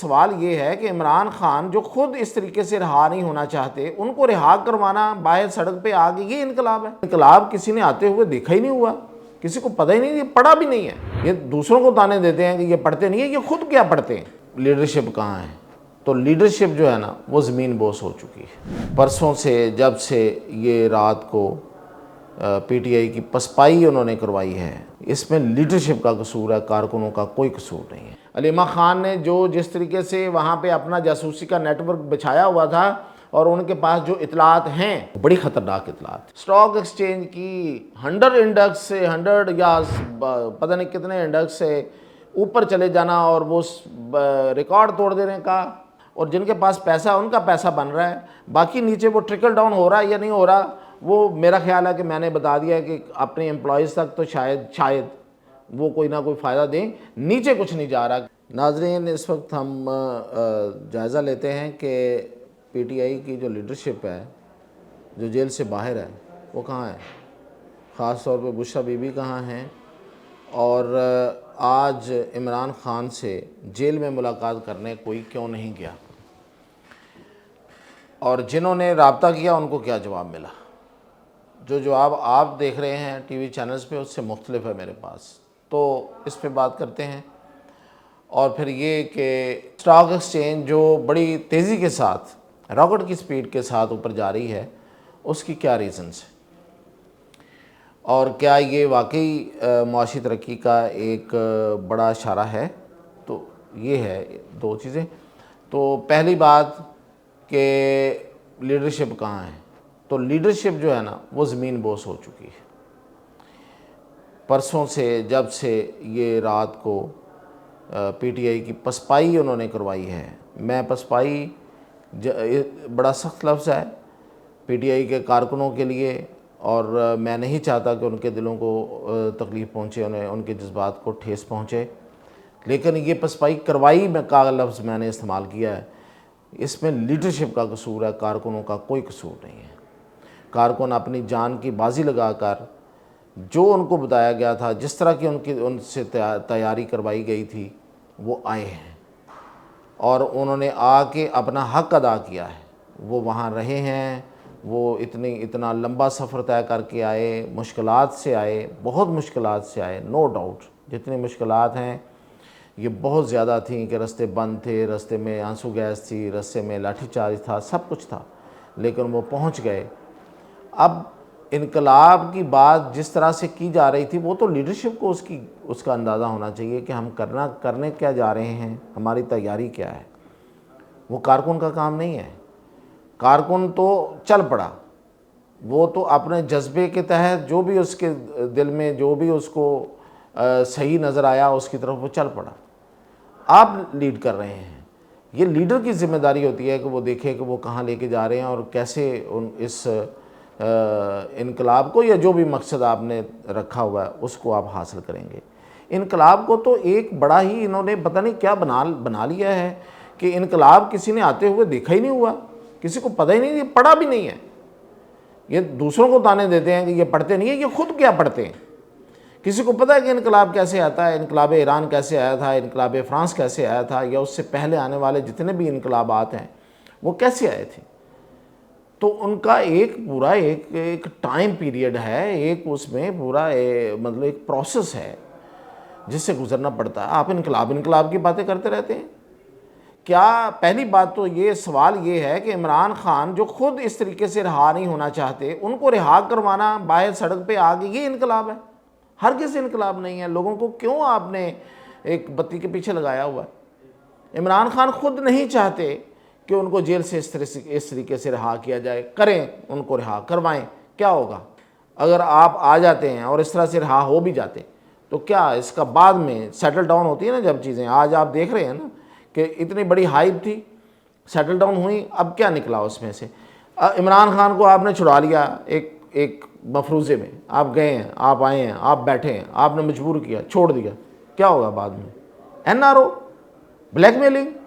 سوال یہ ہے کہ عمران خان جو خود اس طریقے سے رہا نہیں ہونا چاہتے، ان کو رہا کروانا باہر سڑک پہ آ کے، یہ انقلاب ہے؟ انقلاب کسی نے آتے ہوئے دیکھا ہی نہیں ہوا، کسی کو پتہ ہی نہیں، یہ پڑھا بھی نہیں ہے۔ یہ دوسروں کو تانے دیتے ہیں کہ یہ پڑھتے نہیں ہیں، یہ خود کیا پڑھتے ہیں؟ لیڈرشپ کہاں ہے؟ تو لیڈرشپ جو ہے نا وہ زمین بوس ہو چکی ہے۔ پرسوں سے جب سے یہ رات کو پی ٹی آئی کی پسپائی انہوں نے کروائی ہے، اس میں لیڈرشپ کا قصور ہے، کارکنوں کا کوئی قصور نہیں ہے۔ علیمہ خان نے جس طریقے سے وہاں پہ اپنا جاسوسی کا نیٹ ورک بچھایا ہوا تھا، اور ان کے پاس جو اطلاعات ہیں بڑی خطرناک اطلاعات، اسٹاک ایکسچینج کی 100 انڈیکس سے 100 یا پتہ نہیں کتنے انڈیکس سے اوپر چلے جانا، اور وہ ریکارڈ توڑ دینے کا، اور جن کے پاس پیسہ ان کا پیسہ بن رہا ہے، باقی نیچے وہ ٹرکل ڈاؤن ہو رہا ہے یا نہیں ہو رہا، وہ میرا خیال ہے کہ میں نے بتا دیا ہے کہ اپنے امپلائیز تک تو شاید وہ کوئی نہ کوئی فائدہ دیں، نیچے کچھ نہیں جا رہا۔ ناظرین، اس وقت ہم جائزہ لیتے ہیں کہ پی ٹی آئی کی جو لیڈرشپ ہے، جو جیل سے باہر ہے، وہ کہاں ہے؟ خاص طور پہ بشریٰ بی بی کہاں ہیں، اور آج عمران خان سے جیل میں ملاقات کرنے کوئی کیوں نہیں گیا، اور جنہوں نے رابطہ کیا ان کو کیا جواب ملا؟ جو جواب آپ دیکھ رہے ہیں ٹی وی چینلز پہ اس سے مختلف ہے میرے پاس، تو اس پہ بات کرتے ہیں۔ اور پھر یہ کہ اسٹاک ایکسچینج جو بڑی تیزی کے ساتھ، راکٹ کی سپیڈ کے ساتھ اوپر جا رہی ہے، اس کی کیا ریزنز ہیں، اور کیا یہ واقعی معاشی ترقی کا ایک بڑا اشارہ ہے؟ تو یہ ہے دو چیزیں۔ تو پہلی بات کہ لیڈرشپ کہاں ہے؟ تو لیڈرشپ جو ہے نا وہ زمین بوس ہو چکی ہے۔ پرسوں سے جب سے یہ رات کو پی ٹی آئی کی پسپائی انہوں نے کروائی ہے، میں پسپائی بڑا سخت لفظ ہے پی ٹی آئی کے کارکنوں کے لیے، اور میں نہیں چاہتا کہ ان کے دلوں کو تکلیف پہنچے، ان کے جذبات کو ٹھیس پہنچے، لیکن یہ پسپائی کروائی کا لفظ میں نے استعمال کیا ہے۔ اس میں لیڈرشپ کا قصور ہے، کارکنوں کا کوئی قصور نہیں ہے۔ کارکن اپنی جان کی بازی لگا کر جو ان کو بتایا گیا تھا، جس طرح کی ان سے تیاری کروائی گئی تھی، وہ آئے ہیں، اور انہوں نے آ کے اپنا حق ادا کیا ہے۔ وہ وہاں رہے ہیں، وہ اتنا لمبا سفر طے کر کے آئے، مشکلات سے آئے، بہت مشکلات سے آئے، نو ڈاؤٹ۔ جتنی مشکلات ہیں یہ بہت زیادہ تھیں کہ رستے بند تھے، رستے میں آنسو گیس تھی، رستے میں لاٹھی چارج تھا، سب کچھ تھا، لیکن وہ پہنچ گئے۔ اب انقلاب کی بات جس طرح سے کی جا رہی تھی، وہ تو لیڈرشپ کو اس کا اندازہ ہونا چاہیے کہ ہم کرنے کیا جا رہے ہیں، ہماری تیاری کیا ہے۔ وہ کارکن کا کام نہیں ہے۔ کارکن تو چل پڑا، وہ تو اپنے جذبے کے تحت جو بھی اس کے دل میں جو بھی اس کو صحیح نظر آیا اس کی طرف وہ چل پڑا۔ آپ لیڈ کر رہے ہیں، یہ لیڈر کی ذمہ داری ہوتی ہے کہ وہ دیکھے کہ وہ کہاں لے کے جا رہے ہیں، اور کیسے اس انقلاب کو یا جو بھی مقصد آپ نے رکھا ہوا ہے اس کو آپ حاصل کریں گے۔ انقلاب کو تو ایک بڑا ہی انہوں نے پتہ نہیں کیا بنا لیا ہے کہ انقلاب کسی نے آتے ہوئے دیکھا ہی نہیں ہوا، کسی کو پتہ ہی نہیں، یہ پڑھا بھی نہیں ہے۔ یہ دوسروں کو تانے دیتے ہیں کہ یہ پڑھتے نہیں ہیں، یہ خود کیا پڑھتے ہیں؟ کسی کو پتہ ہے کہ انقلاب کیسے آتا ہے، انقلاب ایران کیسے آیا تھا، انقلاب فرانس کیسے آیا تھا، یا اس سے پہلے آنے والے جتنے بھی انقلابات ہیں وہ کیسے آئے تھے؟ تو ان کا ایک پورا ایک ٹائم پیریڈ ہے، ایک اس میں پورا مطلب ایک پروسیس ہے جس سے گزرنا پڑتا ہے۔ آپ انقلاب کی باتیں کرتے رہتے ہیں۔ کیا پہلی بات تو یہ سوال یہ ہے کہ عمران خان جو خود اس طریقے سے رہا نہیں ہونا چاہتے، ان کو رہا کروانا باہر سڑک پہ آ کے، یہ انقلاب ہے؟ ہرگز انقلاب نہیں ہے۔ لوگوں کو کیوں آپ نے ایک بتی کے پیچھے لگایا ہوا ہے؟ عمران خان خود نہیں چاہتے کہ ان کو جیل سے اس طریقے سے رہا کیا جائے، کریں، ان کو رہا کروائیں۔ کیا ہوگا اگر آپ آ جاتے ہیں اور اس طرح سے رہا ہو بھی جاتے، تو کیا اس کا بعد میں سیٹل ڈاؤن ہوتی ہے نا جب چیزیں، آج آپ دیکھ رہے ہیں نا کہ اتنی بڑی ہائپ تھی، سیٹل ڈاؤن ہوئی، اب کیا نکلا اس میں سے؟ عمران خان کو آپ نے چھڑا لیا ایک مفروضے میں، آپ گئے ہیں، آپ آئے ہیں، آپ بیٹھے ہیں، آپ نے مجبور کیا، چھوڑ دیا، کیا ہوگا بعد میں؟ این آر او، بلیک میلنگ۔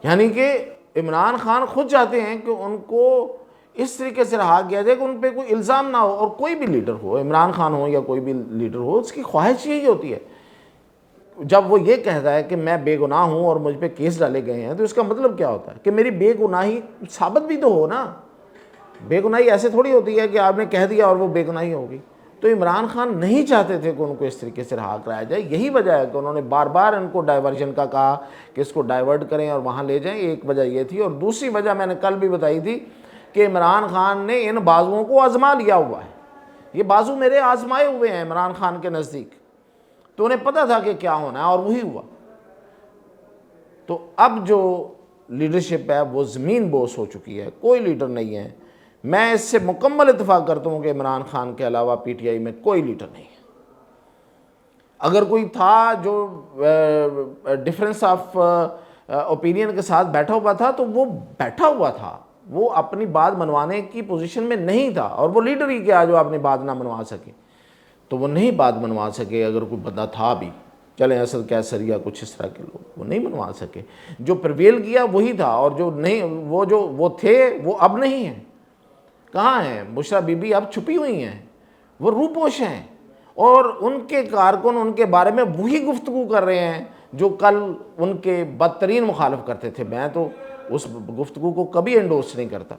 یعنی کہ عمران خان خود چاہتے ہیں کہ ان کو اس طریقے سے رہا کیا جائے کہ ان پہ کوئی الزام نہ ہو، اور کوئی بھی لیڈر ہو، عمران خان ہو یا کوئی بھی لیڈر ہو، اس کی خواہش یہی ہوتی ہے۔ جب وہ یہ کہتا ہے کہ میں بے گناہ ہوں اور مجھ پہ کیس ڈالے گئے ہیں، تو اس کا مطلب کیا ہوتا ہے کہ میری بے گناہی ثابت بھی تو ہو نا. بے گناہی ایسے تھوڑی ہوتی ہے کہ آپ نے کہہ دیا اور وہ بے گناہی ہوگی. تو عمران خان نہیں چاہتے تھے کہ ان کو اس طریقے سے رہا کرایا جائے. یہی وجہ ہے کہ انہوں نے بار بار ان کو ڈائیورژن کا کہا کہ اس کو ڈائیورٹ کریں اور وہاں لے جائیں. ایک وجہ یہ تھی، اور دوسری وجہ میں نے کل بھی بتائی تھی کہ عمران خان نے ان بازوؤں کو آزما لیا ہوا ہے. یہ بازو میرے آزمائے ہوئے ہیں عمران خان کے نزدیک، تو انہیں پتہ تھا کہ کیا ہونا ہے اور وہی ہوا. تو اب جو لیڈرشپ ہے وہ زمین بوس ہو چکی ہے، کوئی لیڈر نہیں ہے. میں اس سے مکمل اتفاق کرتا ہوں کہ عمران خان کے علاوہ پی ٹی آئی میں کوئی لیڈر نہیں ہے. اگر کوئی تھا جو ڈفرینس آف اوپینین کے ساتھ بیٹھا ہوا تھا تو وہ بیٹھا ہوا تھا، وہ اپنی بات منوانے کی پوزیشن میں نہیں تھا. اور وہ لیڈر ہی کیا جو اپنی بات نہ منوا سکے، تو وہ نہیں بات منوا سکے. اگر کوئی بندہ تھا بھی، چلیں اسد کیسر یا کچھ اس طرح کے لوگ، وہ نہیں منوا سکے. جو پرویل کیا وہی تھا، اور جو نہیں، وہ تھے وہ اب نہیں ہیں. کہاں ہیں؟ بشرا بی بی اب چھپی ہوئی ہیں، وہ روپوش ہیں، اور ان کے کارکن ان کے بارے میں وہی گفتگو کر رہے ہیں جو کل ان کے بدترین مخالف کرتے تھے. میں تو اس گفتگو کو کبھی انڈورس نہیں کرتا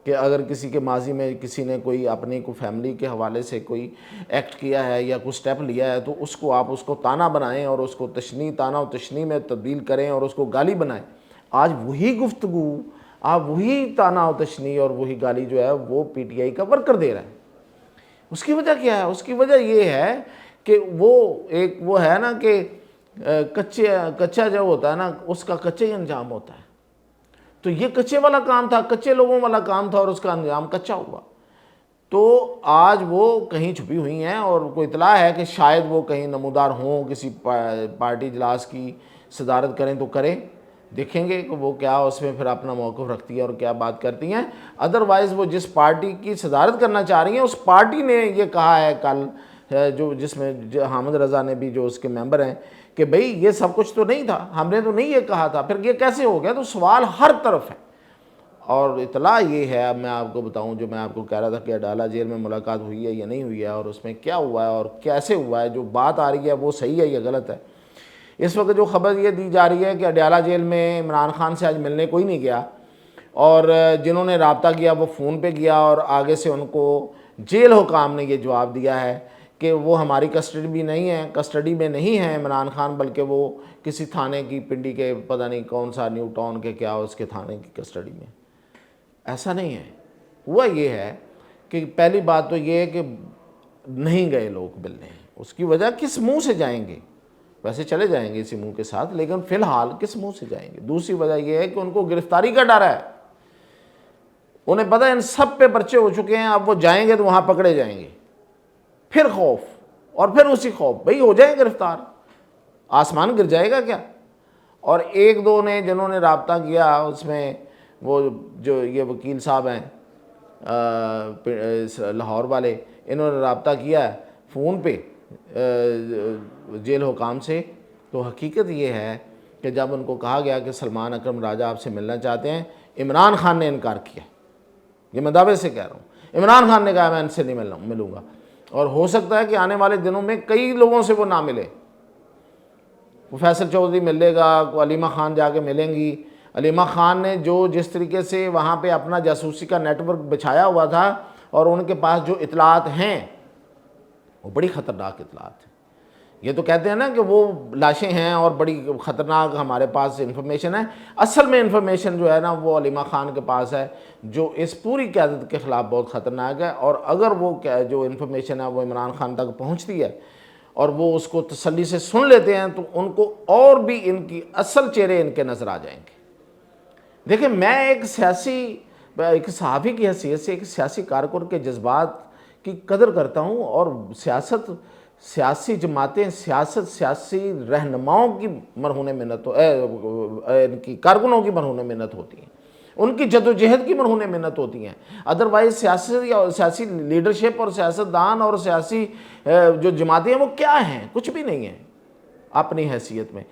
کہ اگر کسی کے ماضی میں کسی نے کوئی اپنی کو فیملی کے حوالے سے کوئی ایکٹ کیا ہے یا کوئی سٹیپ لیا ہے، تو اس کو آپ اس کو تانا بنائیں اور اس کو تانا و تشنیع میں تبدیل کریں اور اس کو گالی بنائیں. آج وہی گفتگو، آپ وہی تانا و تشنیع اور وہی گالی جو ہے وہ پی ٹی آئی کا ورکر دے رہا ہے. اس کی وجہ کیا ہے؟ اس کی وجہ یہ ہے کہ وہ ہے نا کہ کچا جو ہوتا ہے نا، اس کا کچا ہی انجام ہوتا ہے. تو یہ کچے والا کام تھا، کچے لوگوں والا کام تھا، اور اس کا انجام کچا ہوا. تو آج وہ کہیں چھپی ہوئی ہیں، اور کوئی اطلاع ہے کہ شاید وہ کہیں نمودار ہوں، کسی پارٹی اجلاس کی صدارت کریں تو کریں. دیکھیں گے کہ وہ کیا اس میں پھر اپنا موقف رکھتی ہے اور کیا بات کرتی ہیں. ادروائز وہ جس پارٹی کی صدارت کرنا چاہ رہی ہیں، اس پارٹی نے یہ کہا ہے کل، جس میں حامد رضا نے بھی، جو اس کے ممبر ہیں، کہ بھئی یہ سب کچھ تو نہیں تھا، ہم نے تو نہیں یہ کہا تھا، پھر یہ کیسے ہو گیا؟ تو سوال ہر طرف ہے. اور اطلاع یہ ہے، اب میں آپ کو بتاؤں، جو میں آپ کو کہہ رہا تھا کہ اڈالہ جیل میں ملاقات ہوئی ہے یا نہیں ہوئی ہے، اور اس میں کیا ہوا ہے اور کیسے ہوا ہے، جو بات آ رہی ہے وہ صحیح ہے یا غلط ہے. اس وقت جو خبر یہ دی جا رہی ہے کہ اڈیالہ جیل میں عمران خان سے آج ملنے کوئی نہیں گیا، اور جنہوں نے رابطہ کیا وہ فون پہ کیا، اور آگے سے ان کو جیل حکام نے یہ جواب دیا ہے کہ وہ ہماری کسٹڈی میں نہیں ہے عمران خان، بلکہ وہ کسی تھانے کی، پنڈی کے پتہ نہیں کون سا نیو ٹاؤن کے کیا اس کے تھانے کی کسٹڈی میں. ایسا نہیں ہے. ہوا یہ ہے کہ پہلی بات تو یہ ہے کہ نہیں گئے لوگ ملنے. اس کی وجہ کس منہ سے جائیں گے؟ ویسے چلے جائیں گے اسی منہ کے ساتھ، لیکن فی الحال کس منہ سے جائیں گے؟ دوسری وجہ یہ ہے کہ ان کو گرفتاری کا ڈر ہے. انہیں پتہ ہے ان سب پہ پرچے ہو چکے ہیں، اب وہ جائیں گے تو وہاں پکڑے جائیں گے. پھر خوف، اور پھر اسی خوف، بھئی ہو جائیں گرفتار، آسمان گر جائے گا کیا؟ اور ایک دو نے جنہوں نے رابطہ کیا، اس میں وہ جو یہ وکیل صاحب ہیں لاہور والے، انہوں نے رابطہ کیا ہے فون پہ جیل حکام سے. تو حقیقت یہ ہے کہ جب ان کو کہا گیا کہ سلمان اکرم راجہ آپ سے ملنا چاہتے ہیں، عمران خان نے انکار کیا. یہ میں دعوے سے کہہ رہا ہوں، عمران خان نے کہا میں ان سے نہیں ملوں گا. اور ہو سکتا ہے کہ آنے والے دنوں میں کئی لوگوں سے وہ نہ ملے. وہ فیصل چودھری ملے گا، علیمہ خان جا کے ملیں گی. علیمہ خان نے جس طریقے سے وہاں پہ اپنا جاسوسی کا نیٹ ورک بچھایا ہوا تھا، اور ان کے پاس جو اطلاعات ہیں وہ بڑی خطرناک اطلاعات ہیں. یہ تو کہتے ہیں نا کہ وہ لاشیں ہیں اور بڑی خطرناک ہمارے پاس انفارمیشن ہے. اصل میں انفارمیشن جو ہے نا وہ علیمہ خان کے پاس ہے، جو اس پوری قیادت کے خلاف بہت خطرناک ہے. اور اگر وہ جو انفارمیشن ہے وہ عمران خان تک پہنچتی ہے اور وہ اس کو تسلی سے سن لیتے ہیں، تو ان کو اور بھی ان کی اصل چہرے ان کے نظر آ جائیں گے. دیکھیں، میں ایک صحافی کی حیثیت سے ایک سیاسی کارکن کے جذبات کی قدر کرتا ہوں، اور سیاسی جماعتیں، سیاسی رہنماؤں کی مرہون منت، ان کی کارکنوں کی مرہون منت ہوتی ہیں، ان کی جدوجہد کی مرہون منت ہوتی ہیں. ادروائز سیاسی لیڈرشپ اور سیاستدان اور سیاسی جو جماعتیں ہیں وہ کیا ہیں؟ کچھ بھی نہیں ہیں اپنی حیثیت میں.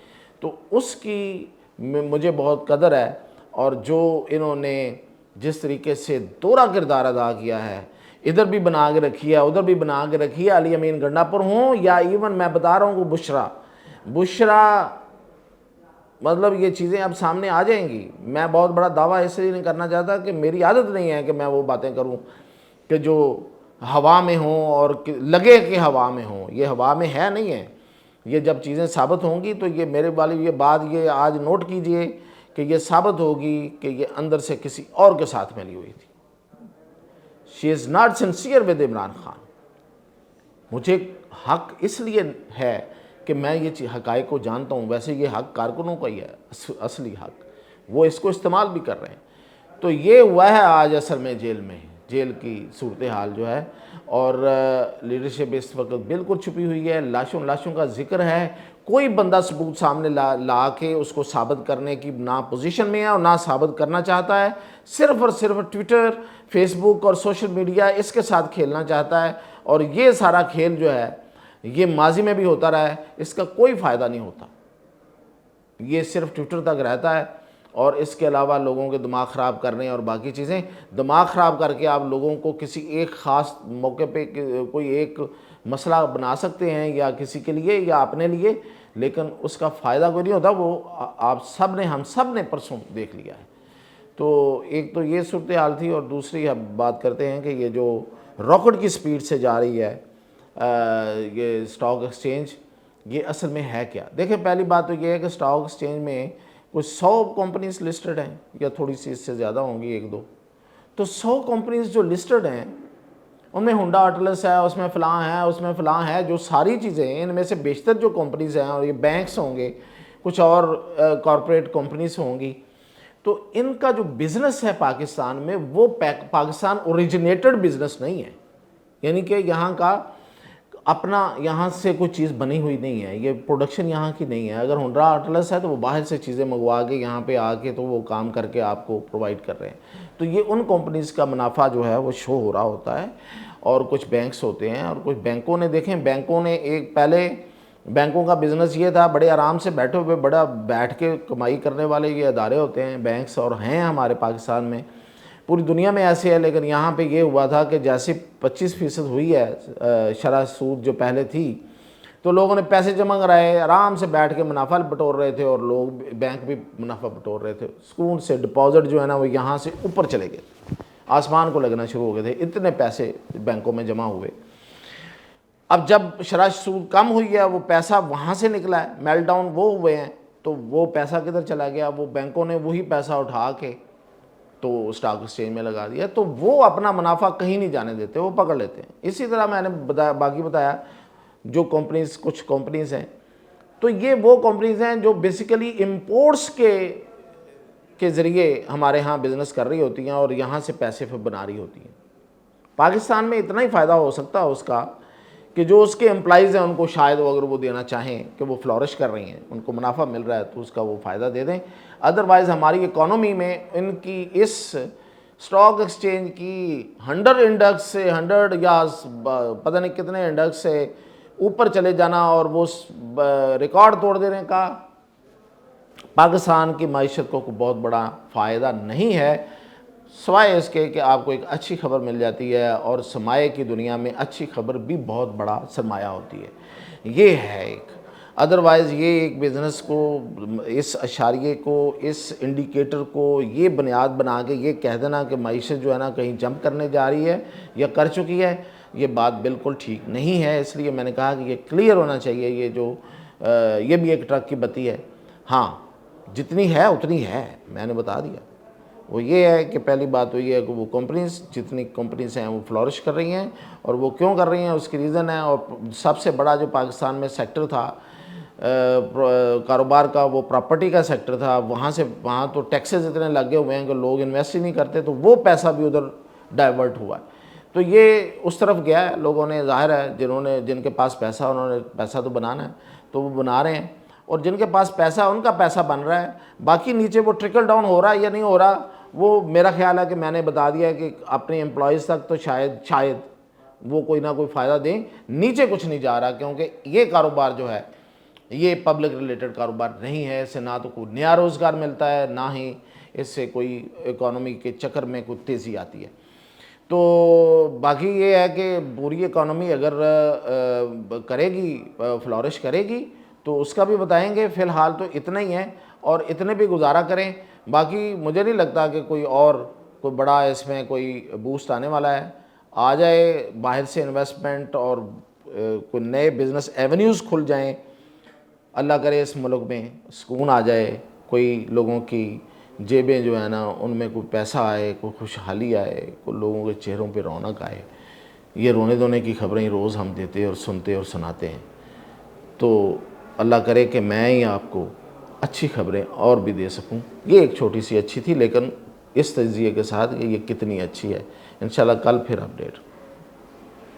تو اس کی مجھے بہت قدر ہے. اور جو انہوں نے جس طریقے سے دوہرا کردار ادا کیا ہے، ادھر بھی بنا کے رکھی ہے ادھر بھی بنا کے رکھی ہے، علی امین گنڈا پر ہوں یا ایون میں بتا رہا ہوں کہ بشرا، بشرا مطلب یہ چیزیں اب سامنے آ جائیں گی. میں بہت بڑا دعویٰ اس لیے نہیں کرنا چاہتا کہ میری عادت نہیں ہے کہ میں وہ باتیں کروں کہ جو ہوا میں ہوں اور لگے کہ ہوا میں ہوں. یہ ہوا میں ہے نہیں ہے. یہ جب چیزیں ثابت ہوں گی تو یہ میرے والی یہ بات یہ آج نوٹ کیجئے کہ یہ ثابت ہوگی کہ یہ اندر سے کسی اور کے ساتھ ملی ہوئی تھی. She is not sincere with Imran Khan. مجھے حق اس لیے ہے کہ میں یہ حقائق کو جانتا ہوں. ویسے یہ حق کارکنوں کا ہی ہے اصلی حق, وہ اس کو استعمال بھی کر رہے ہیں. تو یہ ہوا ہے آج اصل میں جیل کی صورتحال جو ہے, اور لیڈرشپ اس وقت بالکل چھپی ہوئی ہے. لاشوں کا ذکر ہے. کوئی بندہ ثبوت سامنے لا کے اس کو ثابت کرنے کی نہ پوزیشن میں ہے اور نہ ثابت کرنا چاہتا ہے. صرف اور صرف ٹویٹر, فیس بک اور سوشل میڈیا اس کے ساتھ کھیلنا چاہتا ہے. اور یہ سارا کھیل جو ہے یہ ماضی میں بھی ہوتا رہا ہے, اس کا کوئی فائدہ نہیں ہوتا. یہ صرف ٹویٹر تک رہتا ہے اور اس کے علاوہ لوگوں کے دماغ خراب کرنے اور باقی چیزیں. دماغ خراب کر کے آپ لوگوں کو کسی ایک خاص موقع پہ کوئی ایک مسئلہ بنا سکتے ہیں یا کسی کے لیے یا اپنے لیے, لیکن اس کا فائدہ کوئی نہیں ہوتا. وہ ہم سب نے پرسوں دیکھ لیا ہے. تو ایک تو یہ صورتحال تھی, اور دوسری اب بات کرتے ہیں کہ یہ جو راکٹ کی سپیڈ سے جا رہی ہے یہ اسٹاک ایکسچینج, یہ اصل میں ہے کیا. دیکھیں پہلی بات تو یہ ہے کہ اسٹاک ایکسچینج میں کچھ 100 کمپنیز لسٹڈ ہیں یا تھوڑی سی اس سے زیادہ ہوں گی, 1-2. تو 100 کمپنیز جو لسٹڈ ہیں ان میں ہونڈا اٹلس ہے, اس میں فلاں ہے, اس میں فلاں ہے, جو ساری چیزیں ہیں. ان میں سے بیشتر جو کمپنیز ہیں, اور یہ بینکس ہوں گے, کچھ اور کارپوریٹ کمپنیز ہوں گی, تو ان کا جو بزنس ہے پاکستان میں وہ پاکستان اوریجنیٹڈ بزنس نہیں ہے. یعنی کہ یہاں کا اپنا یہاں سے کوئی چیز بنی ہوئی نہیں ہے, یہ پروڈکشن یہاں کی نہیں ہے. اگر ہونڈا اٹلس ہے تو وہ باہر سے چیزیں منگوا کے یہاں پہ آ کے تو وہ کام کر کے آپ کو پرووائڈ کر رہے ہیں. تو یہ ان کمپنیز کا منافع جو ہے وہ شو ہو رہا ہوتا ہے. اور کچھ بینکس ہوتے ہیں, اور کچھ بینکوں نے, دیکھیں بینکوں نے ایک پہلے بینکوں کا بزنس یہ تھا, بڑے آرام سے بیٹھے ہوئے بڑا بیٹھ کے کمائی کرنے والے یہ ادارے ہوتے ہیں بینکس, اور ہیں ہمارے پاکستان میں, پوری دنیا میں ایسے ہے. لیکن یہاں پہ یہ ہوا تھا کہ جیسے 25% ہوئی ہے شرح سود جو پہلے تھی, تو لوگوں نے پیسے جمع کرائے, آرام سے بیٹھ کے منافع بٹور رہے تھے, اور لوگ بینک بھی منافع بٹور رہے تھے. سکون سے ڈپازٹ جو ہے نا وہ یہاں سے اوپر چلے گئے, آسمان کو لگنا شروع ہو گئے تھے, اتنے پیسے بینکوں میں جمع ہوئے. اب جب شرح سود کم ہوئی ہے, وہ پیسہ وہاں سے نکلا ہے, میل ڈاؤن وہ ہوئے ہیں, تو وہ پیسہ کدھر چلا گیا؟ وہ بینکوں نے وہی پیسہ اٹھا کے تو اسٹاک ایکسچینج میں لگا دیا. تو وہ اپنا منافع کہیں نہیں جانے دیتے, وہ پکڑ لیتے ہیں. اسی طرح میں نے باقی بتایا جو کمپنیز, کچھ کمپنیز ہیں, تو یہ وہ کمپنیز ہیں جو بیسیکلی امپورٹس کے ذریعے ہمارے ہاں بزنس کر رہی ہوتی ہیں اور یہاں سے پیسے بنا رہی ہوتی ہیں. پاکستان میں اتنا ہی فائدہ ہو سکتا ہے اس کا کہ جو اس کے امپلائیز ہیں ان کو شاید اگر وہ دینا چاہیں کہ وہ فلورش کر رہی ہیں, ان کو منافع مل رہا ہے, تو اس کا وہ فائدہ دے دیں. ادروائز ہماری اکانومی میں ان کی اس اسٹاک ایکسچینج کی 100 انڈیکس سے 100 یا پتہ نہیں کتنے انڈیکس سے اوپر چلے جانا اور وہ ریکارڈ توڑ دینے کا پاکستان کی معیشت کو بہت بڑا فائدہ نہیں ہے, سوائے اس کے کہ آپ کو ایک اچھی خبر مل جاتی ہے. اور سرمایہ کی دنیا میں اچھی خبر بھی بہت بڑا سرمایہ ہوتی ہے. یہ ہے ایک. ادروائز یہ ایک بزنس کو, اس اشاریے کو, اس انڈیکیٹر کو یہ بنیاد بنا کے یہ کہہ دینا کہ معیشت جو ہے نا کہیں جمپ کرنے جا رہی ہے یا کر چکی ہے, یہ بات بالکل ٹھیک نہیں ہے. اس لیے میں نے کہا کہ یہ کلیئر ہونا چاہیے. یہ بھی ایک ٹرک کی بتی ہے. ہاں جتنی ہے اتنی ہے, میں نے بتا دیا. وہ یہ ہے کہ پہلی بات تو یہ ہے کہ وہ کمپنیز, جتنی کمپنیز ہیں وہ فلورش کر رہی ہیں, اور وہ کیوں کر رہی ہیں اس کی ریزن ہے. اور سب سے بڑا جو پاکستان میں سیکٹر تھا کاروبار کا, وہ پراپرٹی کا سیکٹر تھا. وہاں تو ٹیکسز اتنے لگے ہوئے ہیں کہ لوگ انویسٹ ہی نہیں کرتے, تو وہ پیسہ بھی ادھر ڈائیورٹ ہوا ہے. تو یہ اس طرف گیا ہے. لوگوں نے, ظاہر ہے جن کے پاس پیسہ, انہوں نے پیسہ تو بنانا ہے تو وہ بنا رہے ہیں, اور جن کے پاس پیسہ ان کا پیسہ بن رہا ہے. باقی نیچے وہ ٹرکل ڈاؤن ہو رہا ہے یا نہیں ہو رہا, وہ میرا خیال ہے کہ میں نے بتا دیا کہ اپنے امپلائیز تک تو شاید وہ کوئی نہ کوئی فائدہ دیں. نیچے کچھ نہیں جا رہا, کیونکہ یہ کاروبار جو ہے یہ پبلک ریلیٹڈ کاروبار نہیں ہے. اس سے نہ تو کوئی نیا روزگار ملتا ہے, نہ ہی اس سے کوئی اکانومی کے چکر میں کوئی تیزی آتی ہے. تو باقی یہ ہے کہ پوری اکانومی اگر کرے گی, فلورش کرے گی, تو اس کا بھی بتائیں گے. فی الحال تو اتنا ہی ہے اور اتنے بھی گزارا کریں. باقی مجھے نہیں لگتا کہ کوئی بڑا اس میں کوئی بوسٹ آنے والا ہے. آ جائے باہر سے انویسٹمنٹ اور کوئی نئے بزنس ایونیوز کھل جائیں. اللہ کرے اس ملک میں سکون آ جائے, کوئی لوگوں کی جیبیں جو ہے نا ان میں کوئی پیسہ آئے, کوئی خوشحالی آئے, کوئی لوگوں کے چہروں پہ رونق آئے. یہ رونے دھونے کی خبریں روز ہم دیتے اور سنتے اور سناتے ہیں. تو اللہ کرے کہ میں ہی آپ کو اچھی خبریں اور بھی دے سکوں. یہ ایک چھوٹی سی اچھی تھی, لیکن اس تجزیے کے ساتھ کہ یہ کتنی اچھی ہے. انشاءاللہ کل پھر اپڈیٹ.